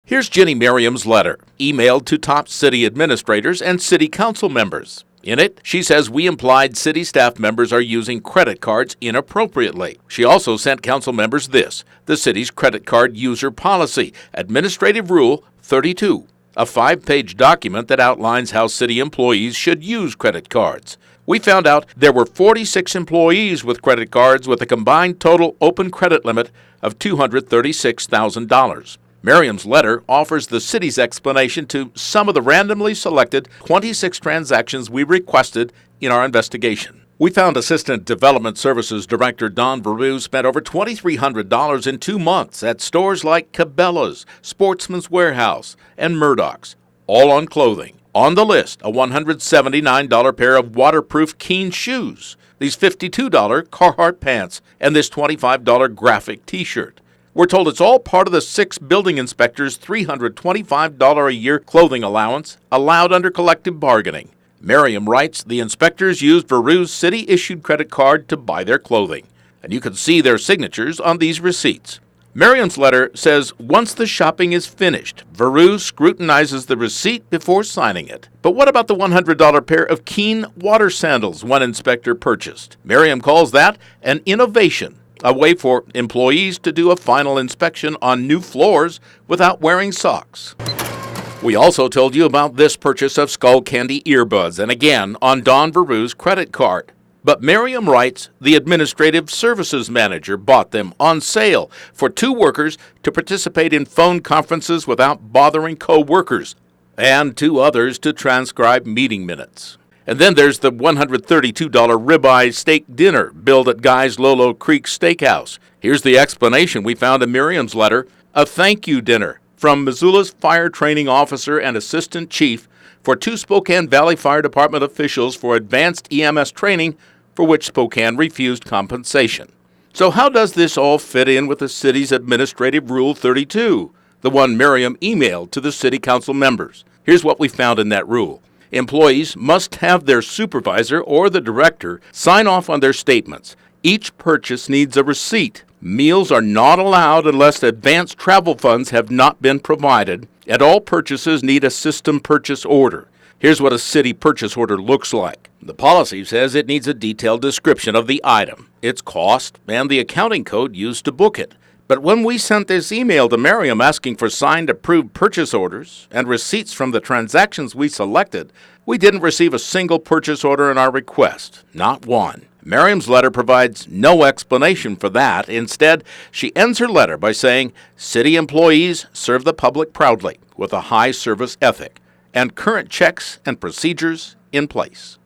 Here's Jenny Merriam's letter, emailed to top city administrators and city council members. In it, she says we implied city staff members are using credit cards inappropriately. She also sent council members this, the city's credit card user policy, Administrative Rule 32, a 5-page document that outlines how city employees should use credit cards. We found out there were 46 employees with credit cards with a combined total open credit limit of $236,000. Merriam's letter offers the city's explanation to some of the randomly selected 26 transactions we requested in our investigation. We found Assistant Development Services Director Don Veru spent over $2,300 in 2 months at stores like Cabela's, Sportsman's Warehouse, and Murdoch's, all on clothing. On the list, a $179 pair of waterproof Keen shoes, these $52 Carhartt pants, and this $25 graphic t-shirt. We're told it's all part of the 6 building inspectors' $325 a year clothing allowance allowed under collective bargaining. Merriam writes the inspectors used Veru's city-issued credit card to buy their clothing, and you can see their signatures on these receipts. Merriam's letter says once the shopping is finished, Veru scrutinizes the receipt before signing it. But what about the $100 pair of Keen water sandals one inspector purchased? Merriam calls that an innovation, a way for employees to do a final inspection on new floors without wearing socks. We also told you about this purchase of Skull Candy earbuds, and again on Don Veru's credit card. But Merriam writes the administrative services manager bought them on sale for 2 workers to participate in phone conferences without bothering co-workers, and 2 others to transcribe meeting minutes. And then there's the $132 ribeye steak dinner billed at Guy's Lolo Creek Steakhouse. Here's the explanation we found in Merriam's letter, a thank you dinner from Missoula's fire training officer and assistant chief for 2 Spokane Valley Fire Department officials for advanced EMS training for which Spokane refused compensation. So how does this all fit in with the city's Administrative Rule 32, the one Merriam emailed to the city council members? Here's what we found in that rule. Employees must have their supervisor or the director sign off on their statements. Each purchase needs a receipt. Meals are not allowed unless advanced travel funds have not been provided, and all purchases need a system purchase order. Here's what a city purchase order looks like. The policy says it needs a detailed description of the item, its cost, and the accounting code used to book it. But when we sent this email to Merriam asking for signed approved purchase orders and receipts from the transactions we selected, we didn't receive a single purchase order in our request, not one. Merriam's letter provides no explanation for that. Instead, she ends her letter by saying, city employees serve the public proudly with a high service ethic and current checks and procedures in place.